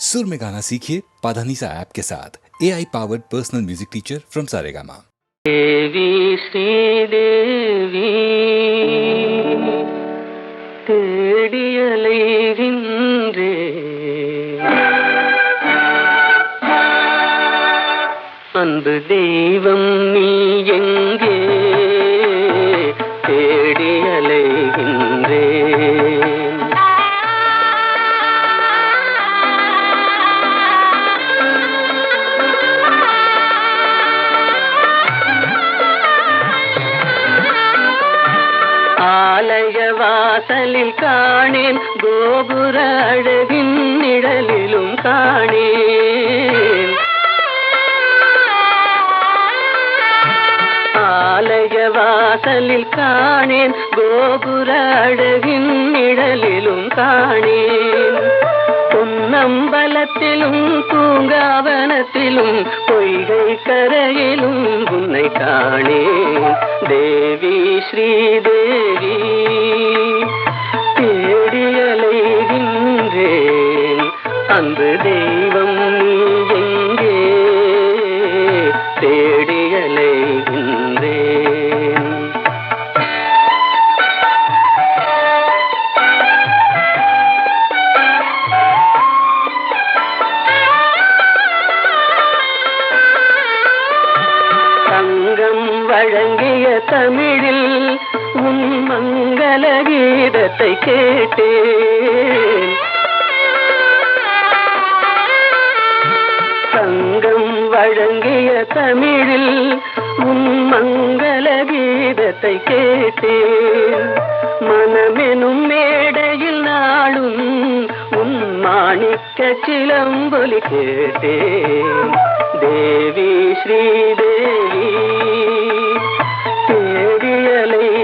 सुर में गाना सीखिए पाधानीसा ऐप के साथ AI powered personal music teacher from Saregama. Devi Sridevi தேடியலைகின்றே அன்பு தெய்வம் நீ எங்கே தேடியலைகின்றே ஆலய வாசலில் காணேன் கோபுர அழகின் நிழலிலும் காணேன் ஆலய வாசலில் காணேன் கோபுர அழகின் நிழலிலும் காணேன் பொன்னம்பலத்திலும் பூங்காவனத்திலும் பொய்கை கரையிலும் உன்னை காணேன் தேவி ஸ்ரீதேவி தேடியலைகின்றேன் அன்பு தெய்வம் நீ எங்கே தேடியலைகின்றேன் தங்கம் வழங்கிய தமிழில் உன் மங்கள கீதத்தை கேட்டேன் தங்கம் வழங்கிய தமிழில் உன் மங்கள கீதத்தை கேட்டேன் மனமெனும் மேடையில் நாளும் உன் மாணிக்க சிலம்பொலி கேட்டேன் தேவி ஸ்ரீதேவி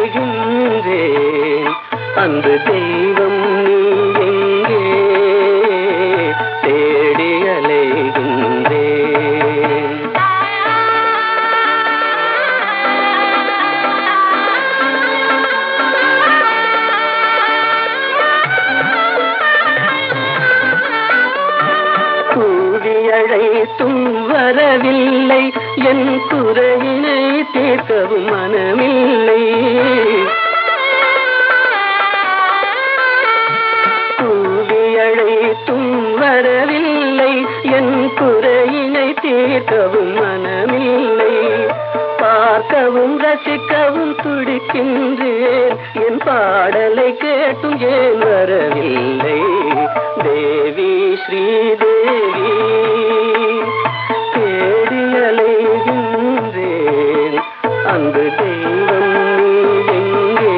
தேடியலைகின்றேன் அன்பு தெய்வம் நீ எங்கே தேடியலைகின்றேன் அழைத்தும் வரவில்லை என் குறையினை தீர்க்கவும் மனமில்லை கூவி அழைத்தும் வரவில்லை என் குறையினை தீர்க்கவும் மனமில்லை பார்க்கவும் ரசிக்கவும் துடிக்கின்றேன் என் பாடலை கேட்டும் ஏன் வரவில்லை தேவி ஸ்ரீதேவி தேடியலைகின்றேன் அன்பு தெய்வம் நீ எங்கே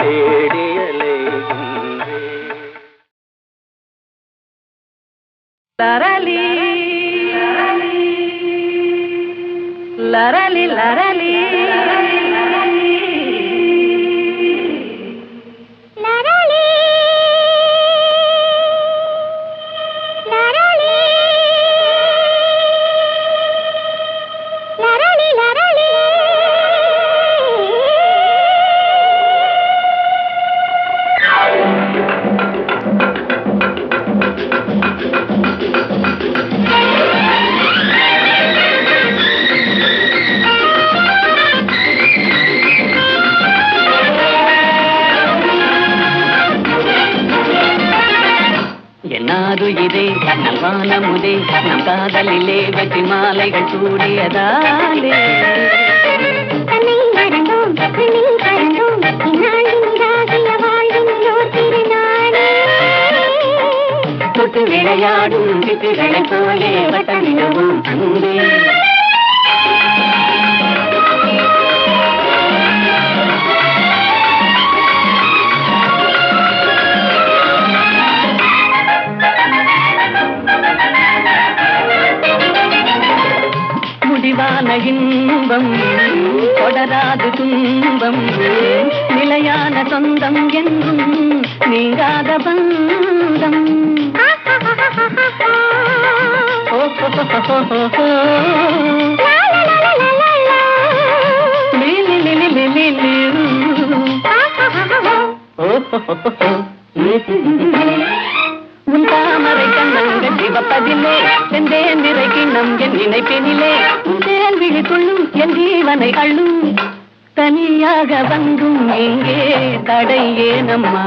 தேடியலைகின்றேன் லரலி லரலி லரலி என்னாருயிரே நல்வானமுதே நம் காதலிலே வெற்றி மாலைகள் சூடியதாலே தன்னை மறந்தோம் தன்னில் கலந்தோம் இந்நாளின் இதாகிய வாழ்வின் ஓர் திருநாளே தொட்டு விளையாடும் சிட்டுகளைப் போலே வட்டமிடவும் அன்பே முடிவான இன்பம் தொடராது துன்பம் நிலையான சொந்தம் என்றும் நீங்காத பந்தம் உன் தாமர சிவப்பதிலே செந்தேன் நிறை கிண்ணம் என் நினைப்பினிலே தேன் விழி கொள்ளும் என் ஜீவனை அள்ளும் தனியாக வந்தும் எங்கே தடை ஏனம்மா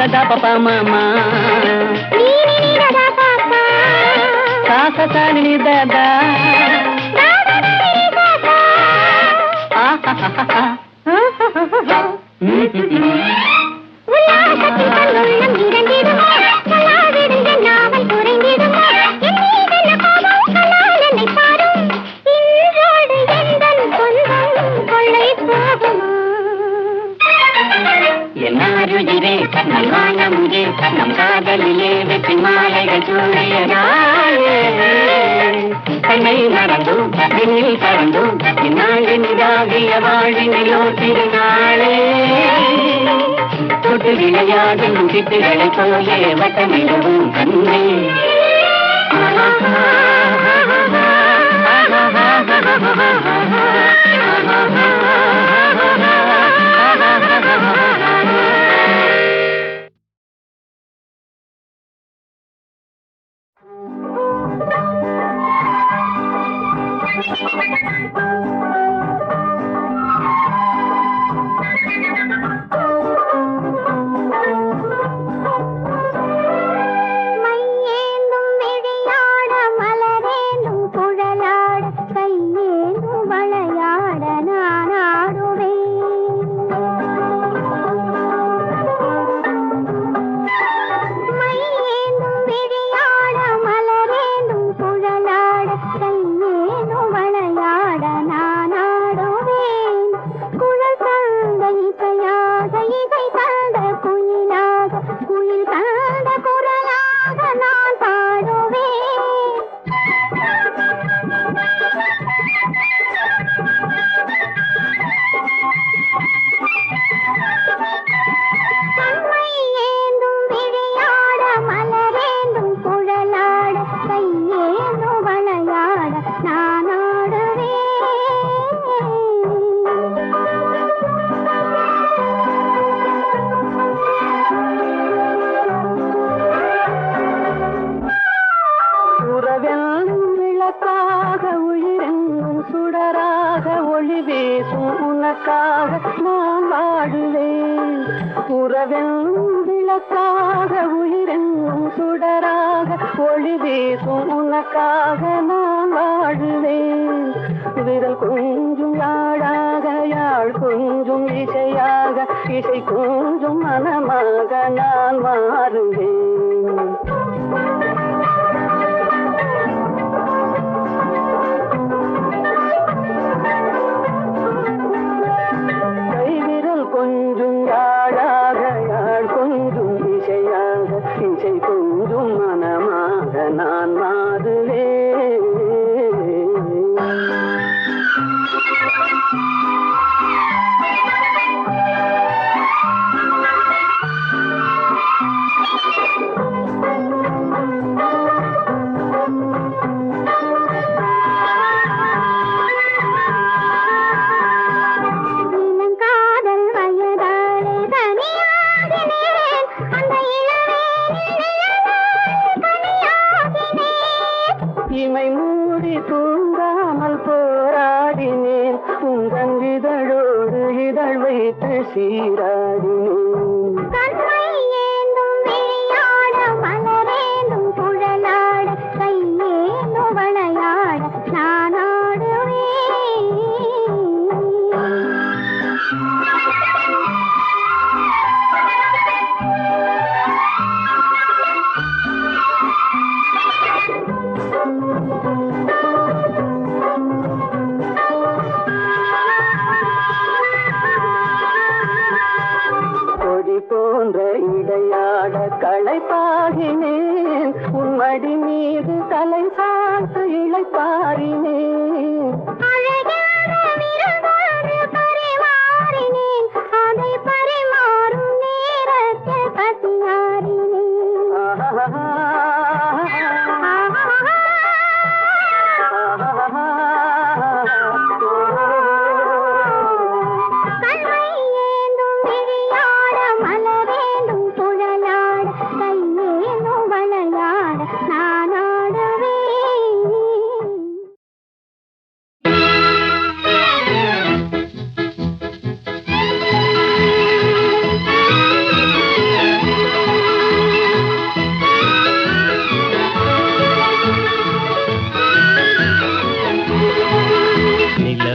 da papa mama ni da papa sa sa sa ni da da ah ha ha ha உல்லாசத்தில் கண்ணுள்ளம் இரண்டிடுமா கலாவிடுங்க நாவல் குறைந்திடுமா என்னீதென்ன கோபம் கலாலனை பாரும் இன்றோடு எந்தன் சொந்தம் கொள்ளை போகுமா என்னாருயிரே நல்வான முகே நம் காதலிலே வெற்றி மாலைகள் சூழியதாயே தன்னை மறந்தும் விண்ணில் பறந்தும் இந்நாளினிதாகிய வாழ்வினிலோ திருநாளே தொட்டு விளையாடும் சிட்டுகளைப் போலே வட்டமிடவும் கண்ணே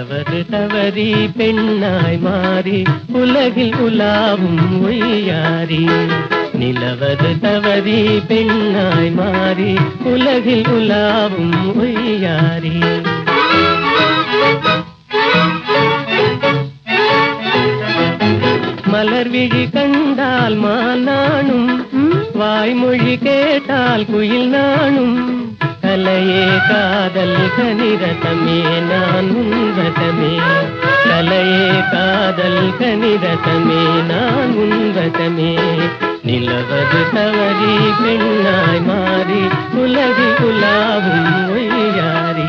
நிலவது தவறி பெண்ணாய் மாறி உலகில் உலாவும் ஒய்யாரி. நிலவது தவறி பெண்ணாய் மாறி உலகில் உலாவும் ஒய்யாரி. மலர் விழி கண்டால் மானானும் வாய்மொழி கேட்டால் குயில் நானும். கலையே காதல் கனிரதமே நான் உன்வசமே. கலையே காதல் கனிரதமே நான் உன்வசமே. நிலவது தவறி பெண்ணாய் மாறி உலகில் உலாவும் ஒய்யாரி.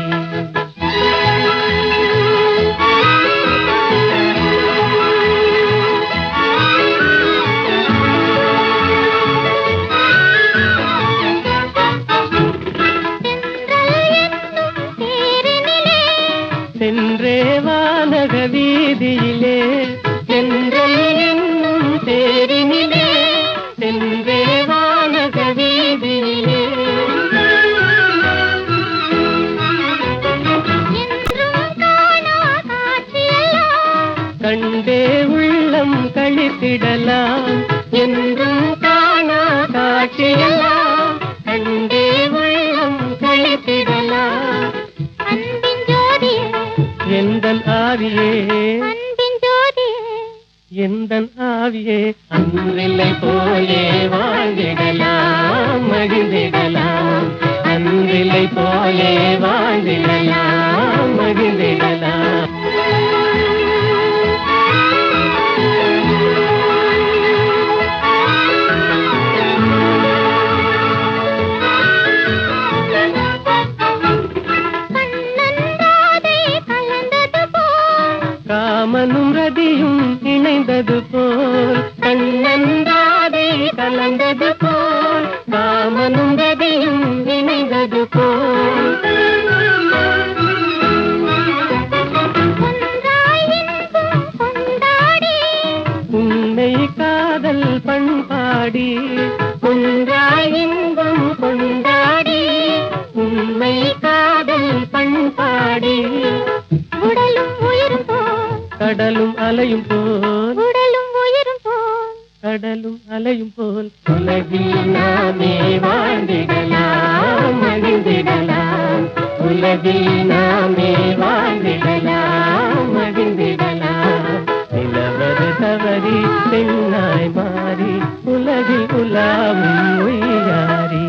சென்றே வானக வீதியிலே சென்றல் என்னும் தேரினிலே. சென்றே வானக வீதியிலே கண்டே உள்ளம் கழித்திடலாம். என்றும் காணா காட்சியெல்லாம் கண்டே உள்ளம் கழித்திடலாம். எந்தன் ஆவியே எந்தன் ஆவியே அன்றில்லை போலே வாழ்ந்திடலாம் மகிழ்ந்திடலாம். அன்றில்லை போலே வாழ்ந்திடலாம் மகிழ்ந்திடலாம். காமனும் ரதியும் இணைந்தது போல் கண்ணன்றாதை கலந்தது போல். காமனும் ரதியும் இணைந்தது போல். உன்னை காதல் பண்பாடி ஒன்றாய் இன்பம் கொண்டாடி. உன்னை காதல் பண்பாடி உடலும் உயிரும் கடலும் அலையும் போல். உடலும் உயிரும் போல் கடலும் அலையும் போல். உலகில் நாமே வாழ்ந்திடலாம் மகிழ்ந்திடலாம். உலகில் நாமே வாழ்ந்திடலாம் மகிழ்ந்திடலாம். நிலவது தவறி பெண்ணாய் மாறி உலகில் உலாவும் ஒய்யாரி.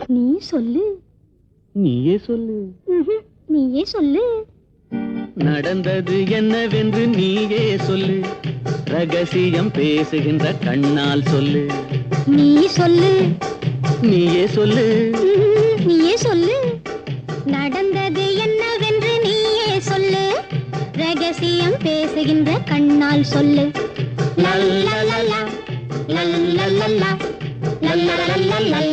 நீ சொல்லு. நீயே சொல்லு. நீயே சொல்லு. நடந்தது என்னவென்று நீயே சொல்லு. ரகசியம் பேசுகின்ற கண்ணால் சொல்லு. நீ சொல்லு. நீயே சொல்லு. நீயே சொல்லு. நடந்தது என்னவென்று நீயே சொல்லு. ரகசியம் பேசுகின்ற கண்ணால் சொல்லு. லல்லலலா லல்லலலா லல்லலலலா.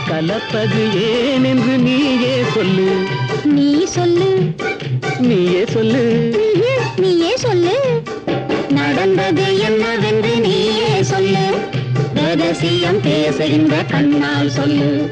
கலப்பது ஏன் என்று நீயே சொல்லு. நீ சொல்லு. நீயே சொல்லு. நீயே சொல்லு. நடந்தது என்னவென்று நீயே சொல்லு. ரகசியம் பேசுகின்ற கண்ணால் சொல்லு.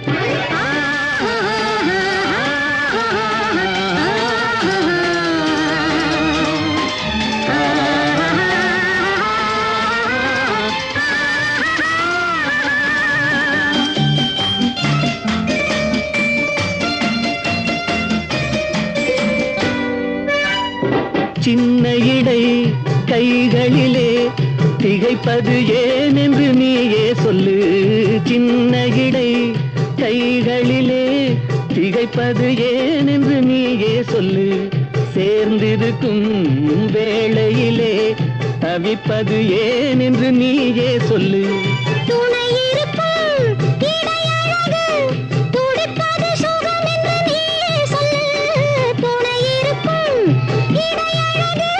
சின்ன இடை கைகளிலே திகைப்பது ஏன் என்று நீயே சொல்லு. சின்ன இடை கைகளிலே திகைப்பது ஏன் என்று நீயே சொல்லு. சேர்ந்திருக்கும் வேளையிலே தவிப்பது ஏன் என்று நீயே சொல்லு. துணை இருக்கும் இடையழகு துடிப்பது சுகம் என்று நீயே சொல்லு. துணை இருக்கும் இடையழகு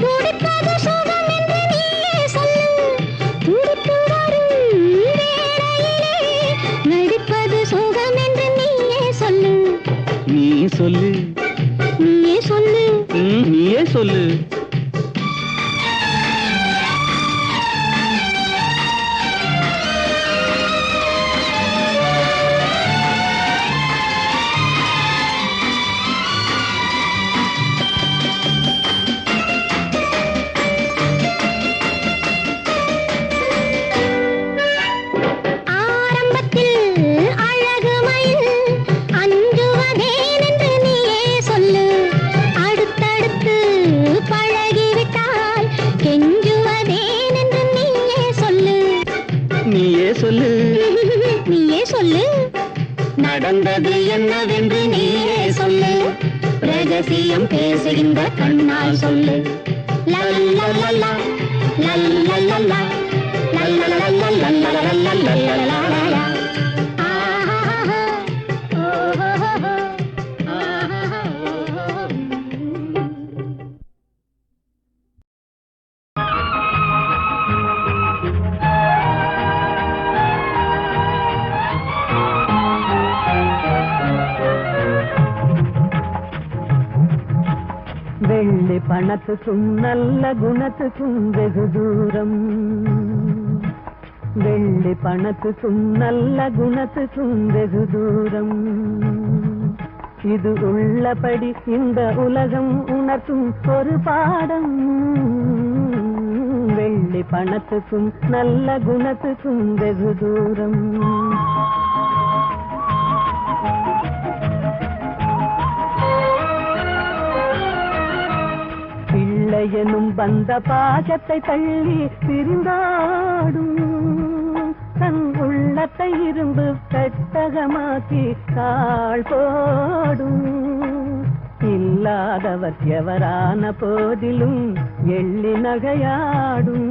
துடிப்பது சுகம் என்று நீயே சொல்லு. துடிப்பு வரும் வேளையிலே நடிப்பது சுகம் என்று நீயே சொல்லு. நீ சொல்லு, நீயே சொல்லு. நீயே சொல்லு. நடந்தது என்னவென்று நீயே சொல்லு. ரகசியம் பேசுகின்ற கண்ணால் சொல்லு. லல்லலலா லல்லலலா லல்லலலலா. வெள்ளி பணத்துக்கும் நல்ல குணத்துக்கும் வெகு தூரம். வெள்ளி பணத்துக்கும் நல்ல குணத்துக்கும் வெகு தூரம். இது உள்ளபடி இந்த உலகம் உணர்த்தும் ஒரு பாடம். வெள்ளி பணத்துக்கும் நல்ல குணத்துக்கும் வெகு தூரம். எனும் வந்த பாசத்தை தள்ளி பிரிந்தாடும். தன் உள்ளத்தை இரும்பு பெட்டகமாக்கி கால் போடும். இல்லாதவர் எவரான போதிலும் எள்ளி நகையாடும்.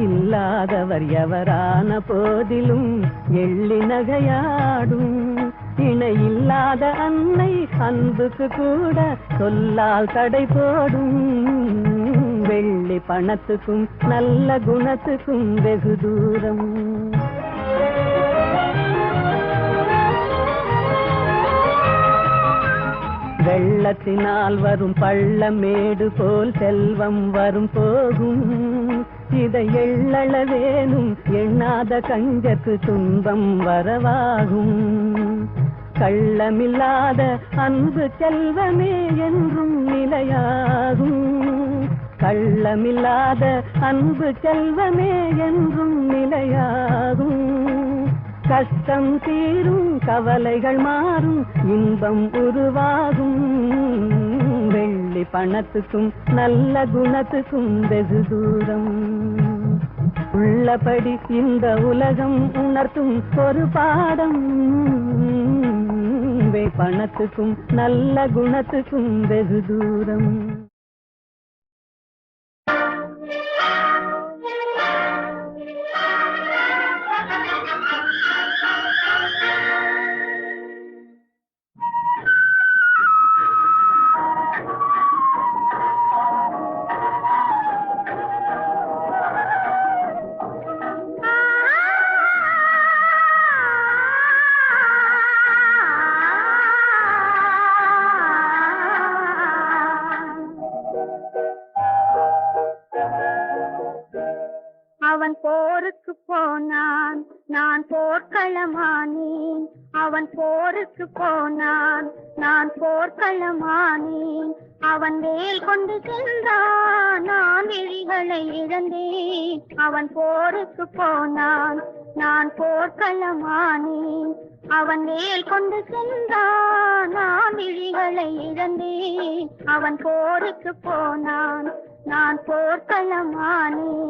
இல்லாதவர் எவரான போதிலும் எள்ளி நகையாடும். இணை இல்லாத அன்னை அன்புக்கு கூட சொல்லால் தடை போடும். வெள்ளி பணத்துக்கும் நல்ல குணத்துக்கும் வெகு தூரம். வெள்ளத்தினால் வரும் பள்ளமேடு போல் செல்வம் வரும் போகும். இதை எள்ளளவேனும் எண்ணாத கஞ்சக்கு துன்பம் வரவாகும். கள்ளமில்லாத அன்பு செல்வமே என்றும் நிலையாகும். கள்ளமில்லாத அன்பு செல்வமே என்றும் நிலையாகும். கஷ்டம் தீரும் கவலைகள் மாறும் இன்பம் உருவாகும். வெள்ளி பணத்துக்கும் நல்ல குணத்துக்கும் வெகு தூரம். உள்ளபடி இந்த உலகம் உணர்த்தும் ஒரு பாடம். பணத்துக்கும் நல்ல குணத்துக்கும் வெகு தூரம். அவன் போருக்கு போனான், நான் போர்க்களமானேன். அவன் போருக்கு போனான், நான் போர்க்களமானேன். அவன் வேல் கொண்டு சென்றான், நான் விழிகளை இழந்தேன். அவன் போருக்கு போனான், நான் போர்க்களமானேன். அவன் வேல் கொண்டு சென்றான், நான் விழிகளை இழந்தேன். அவன் போருக்கு போனான், நான் போர்க்களமானேன்.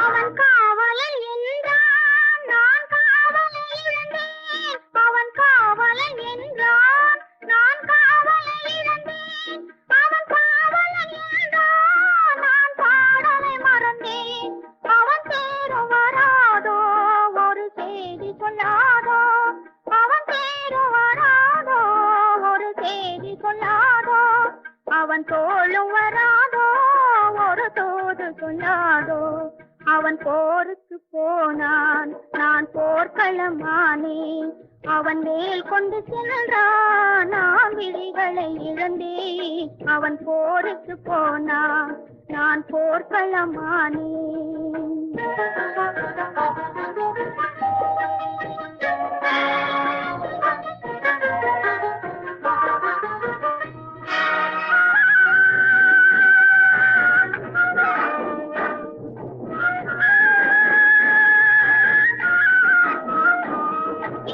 அவன் காவலன் என்றான், நான் காவலை இழந்தேன். அவன் காவலன் என்றான், நான் காவலை இழந்தேன். அவன் காவலன் என்றான், நான் பாடலை மறந்தேன். அவன் தேரும் வராதோ, ஒரு செய்தி சொல்லாதோ. அவன் தேரும் வராதோ, ஒரு செய்தி சொல்லாதோ. அவன் தோளும் வராதோ, ஒரு தூது சொல்லாதோ. அவன் போருக்கு போனான், நான் போர்க்களமானேன். அவன் வேல் கொண்டு சென்றான், நான் விழிகளை இழந்தேன். அவன் போருக்கு போனான், நான் போர்க்களமானேன்.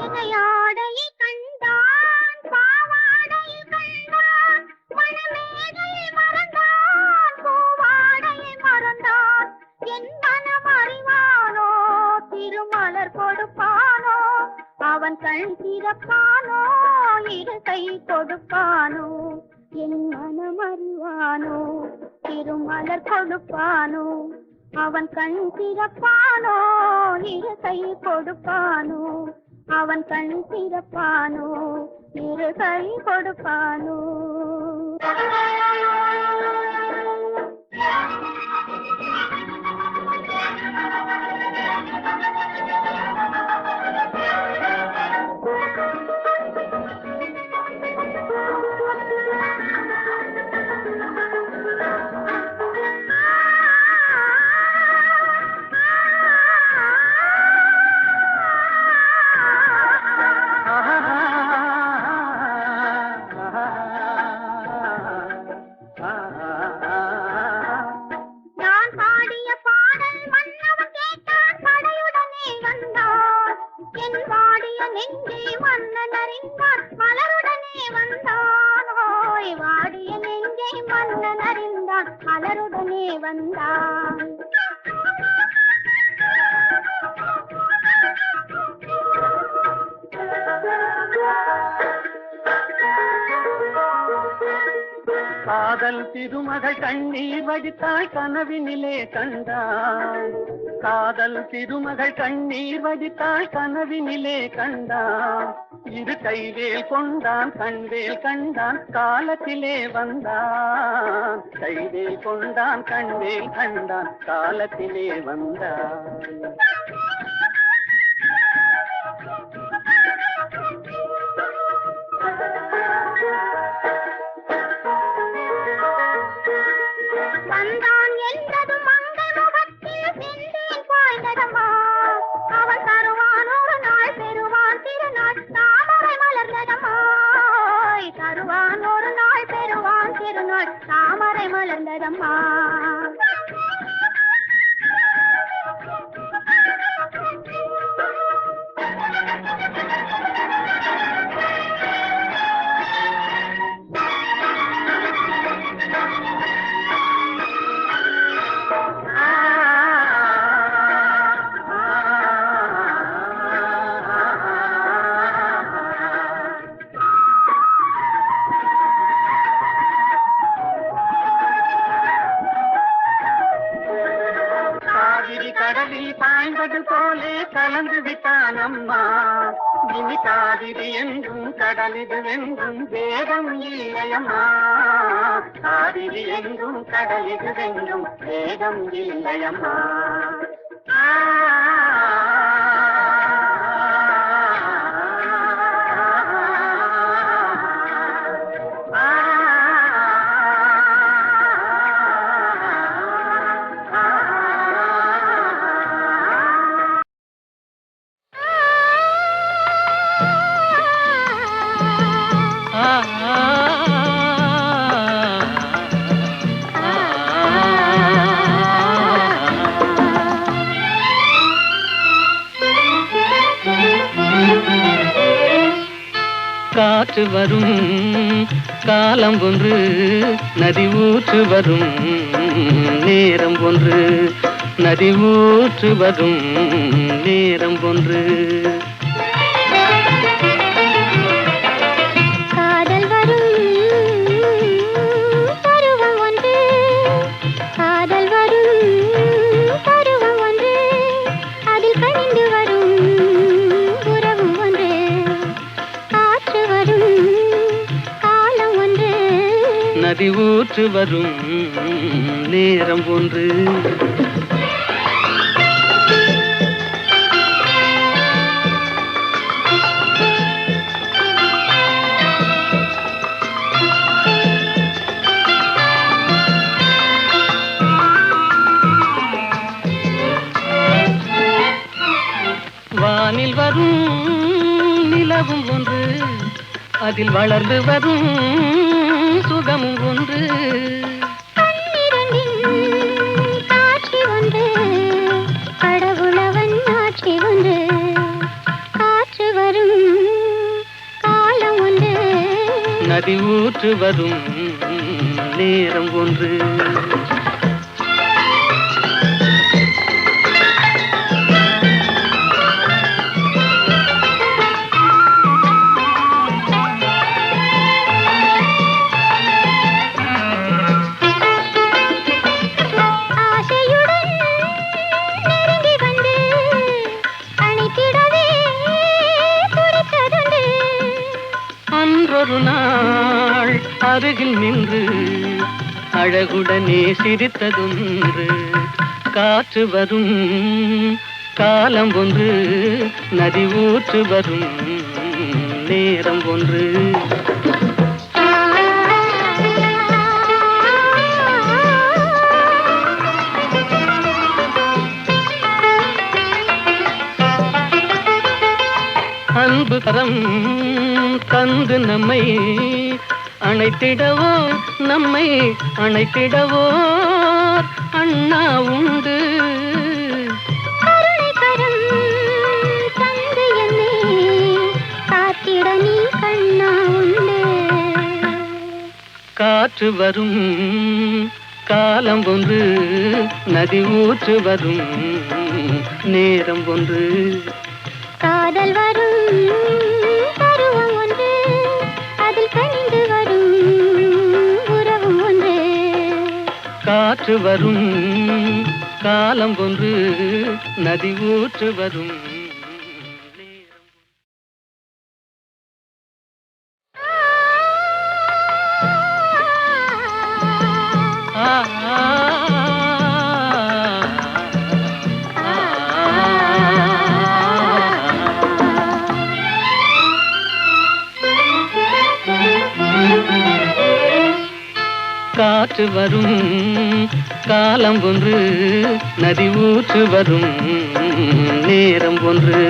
இணையாடையை கண்டான், பாவாடையை கண்டான். மணமேடையை மறந்தான், பூவாடையை மறந்தான். என் மனம் அறிவானோ, திருமலர் கொடுப்பானோ. அவன் கண் திறப்பானோ, இரு கை கொடுப்பானோ. என் மனம் அறிவானோ, திருமலர் கொடுப்பானோ. அவன் கண் திறப்பானோ, இரு கை கொடுப்பானோ. அவன் கண் திறப்பானோ, இரு கை கொடுப்பானோ. நான் பாடிய பாடல் மன்னவன் கேட்டான், படையுடனே வந்தான். என் பாடிய நெஞ்சை மன்னன் அறிந்தான், மலருடனே வந்தான். ஓய், வாடிய நெஞ்சை மன்னன் அறிந்தான், மலருடனே வந்தான். காதல் திருமகள் கண்ணீர் வடித்தாள், கனவினிலே கண்டாள். காதல் திருமகள் கண்ணீர் வடித்தாள், கனவினிலே கண்டான். இரு கைவேல் கொண்டான், கண்வேல் கண்டான், காலத்திலே வந்தான். கைவேல் கொண்டான், கண்வேல் கண்டான், காலத்திலே வந்தான். வந்தான் என்றதும் மங்கை முகத்தில் செந்தேன் பாய்ந்ததம்மா. அவன் தருவான் ஒரு நாள், பெறுவான் திருநாள், தாமரை மலர்ந்ததம்மா. தருவான் ஒரு நாள், பெறுவான் திருநாள், தாமரை மலர்ந்ததம்மா. கடலில் பாய்ந்தது போலே கலந்து விட்டான் அம்மா. இனி காவிரி என்றும் கடலிது வென்றும் வேதம் இல்லையம்மா. காவிரி என்றும் கடலிது வென்றும் வேதம் இல்லையம்மா. காற்று வரும் காலம் ஒன்று, நதி ஊற்று வரும் நேரம் ஒன்று, நதி ஊற்று வரும் நேரம் ஒன்று. காதல் வரும் பருவம் ஒன்று, காதல் வரும் பருவம் ஒன்று, அதில் கனிந்து வரும் உறவும் ஒன்று. காற்று வரும் காலம் ஒன்று, நதி ஊற்று வரும் நேரம் ஒன்று. வானில் வரும் நிலவும் ஒன்று, அதில் வளர்ந்து வரும் சுகமும் ஒன்று. பன்னிரண்டின் காட்சி ஒன்று, கடவுளவன் ஆட்சி ஒன்று. காற்று வரும் காலம் ஒன்று, நதி ஊற்று வரும் நேரம் ஒன்று. ஆசையுடன் நெருங்கி வந்து அணைத்திடவே துடித்ததுண்டு. அன்றொரு நாள் அருகில் நின்று அழகுடனே சிரித்ததொன்று. காற்று வரும் காலம் ஒன்று, நதி ஊற்று வரும் நேரம் ஒன்று. அன்பு கரம் தந்து நம்மை அணைத்திடவோ, நம்மை அணைத்திடவோ அண்ணா உண்டு. கருணை கரம் தந்து என்னை காத்திட நீ கண்ணா உண்டு. காற்று வரும் காலம் ஒன்று, நதி ஊற்று வரும் நேரம் ஒன்று. காதல் வரும் பருவம் ஒன்று, அதில் கனிந்து வரும் உறவும் ஒன்று. காற்று வரும் காலம் ஒன்று, நதி ஊற்று வரும் நேரம். ஆ ஆ காற்று வரும் காலம் ஒன்று, நதி ஊற்று வரும் நேரம் ஒன்று,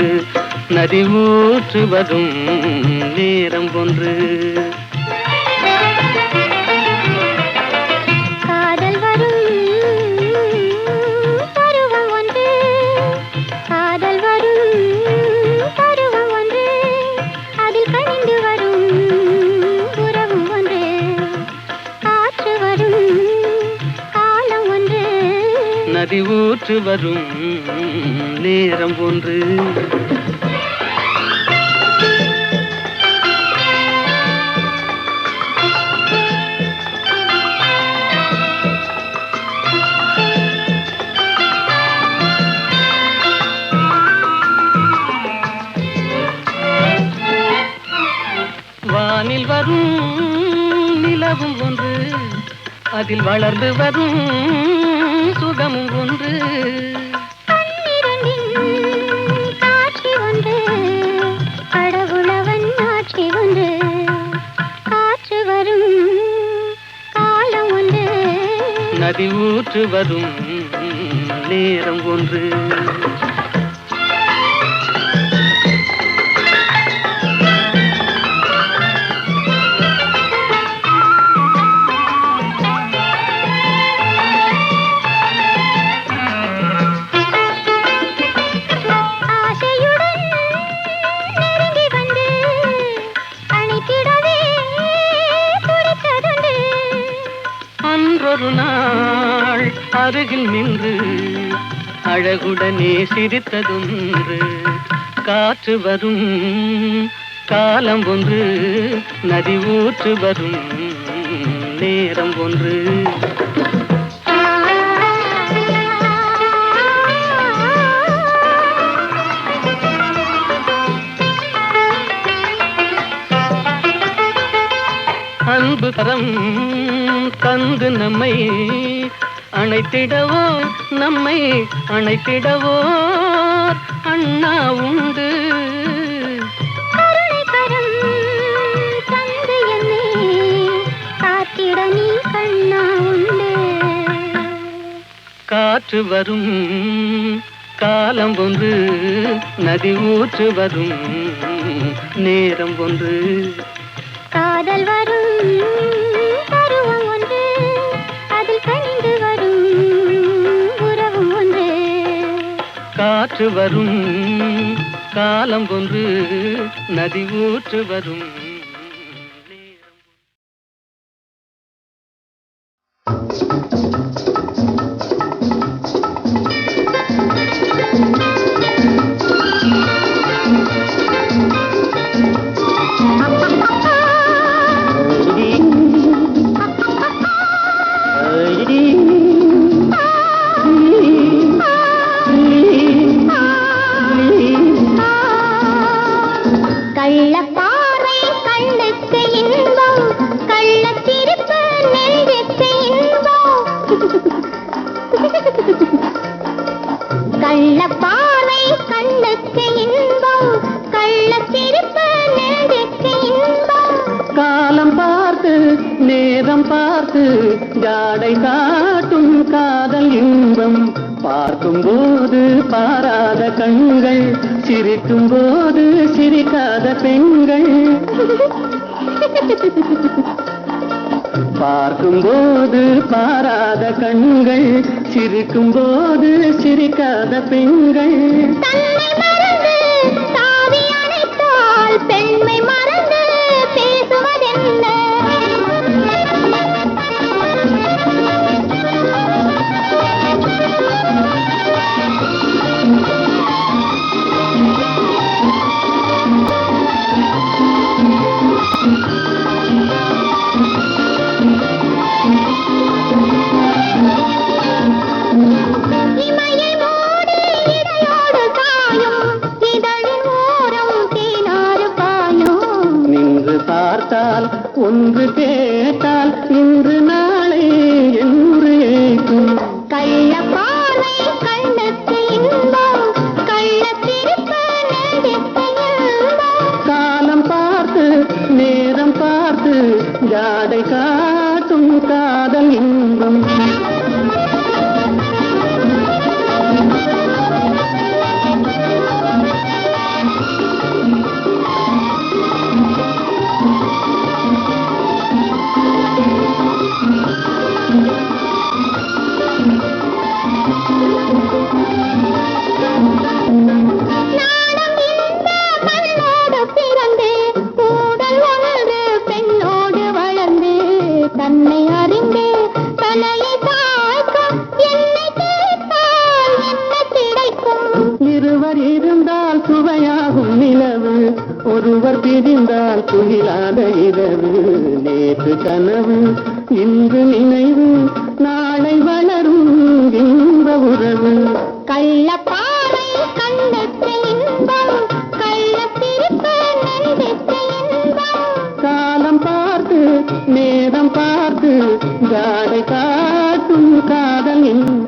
நதி ஊற்று வரும் நேரம் ஒன்று. காதல் வரும் பருவம் ஒன்று, காதல் வரும் பருவம் ஒன்று, அதில் கனிந்து வரும் உறவும் ஒன்று. காற்று வரும் காலம் ஒன்று, நதி ஊற்று வரும் நேரம் ஒன்று. வானில் வரும் நிலவும் ஒன்று, அதில் வளர்ந்து வரும் சுகமும் ஒன்று. பன்னிரண்டின் காட்சி ஒன்று, கடவுளவன் ஆட்சி ஒன்று. காற்று வரும் காலம் ஒன்று, நதி ஊற்று வரும் நேரம் ஒன்று. ஆசையுடன் நெருங்கி வந்து ஒரு நாள் அருகில் நின்று அழகுடனே சிரித்ததொன்று. காற்று வரும் காலம் ஒன்று, நதி ஊற்று வரும் நேரம் ஒன்று. அன்பு கரம் தந்து நம்மை அணைத்திடவோ, நம்மை அணைத்திடவோ அண்ணா உண்டு. கருணை தந்து என்னை காத்திட நீ கண்ணா உண்டு. காற்று வரும் காலம் ஒன்று, நதி ஊற்று வரும் நேரம் ஒன்று. காதல் வரும் பருவம் ஒன்று, அதில் கனிந்து வரும் உறவும் ஒன்று. காற்று வரும் காலம் ஒன்று, நதி ஊற்று வரும் நேரம். கள்ளப்பாறை கண்ணுக்கு இன்பம், கள்ளச்சிரிப்பு நெஞ்சுக்கு இன்பம். கள்ளப்பாறை கண்ணுக்கு இன்பம், கள்ளச்சிரிப்பு நெஞ்சுக்கு இன்பம். காலம் பார்த்து நேரம் பார்த்து ஜாடை காட்டும் காதல் இன்பம். பார்க்கும் போது பாராத கண்கள், சிரிக்கும் போது சிரிக்காத பெண்கள். பார்க்கும் போது பாராத கண்கள், சிரிக்கும் போது சிரிக்காத பெண்கள். தன்னை மறந்து தாவி அணைத்தால் பெண்மை மறந்து பேசுவதென்ன? இமையை மூடி இடையோடு காயும், இதழின் ஓரம் தேனாறு பாயும். நின்று பார்த்தால் ஒன்று கேட்டால் இன்று நாளை என்று ஏற்கும். கள்ளப்பாறை கண்ணுக்கு இன்பம், கள்ளச்சிரிப்பு நெஞ்சுக்கு இன்பம். காலம் பார்த்து நேரம் பார்த்து ஜாடை காட்டும் காதல் இன்பம். நாடம் இந்த மண்ணோடு பிறந்து, ஊடல் ஒன்று பெண்ணோடு வளர்ந்து, தன்னை அறிந்து தலையை தாக்க என்னை கேட்டால் என்ன கிடைக்கும்? இருவர் இருந்தால் சுவையாகும் நிலவு, ஒருவர் பிரிந்தால் துயிலாத இரவு. நேற்று கனவு இன்று நினைவு, நாளை வளரும் இன்ப உறவு. கள்ளப்பாறை கண்ணுக்கு இன்பம், கள்ளச்சிரிப்பு நெஞ்சுக்கு இன்பம். காலம் பார்த்து நேரம் பார்த்து ஜாடை காட்டும் காதல் இன்பம்.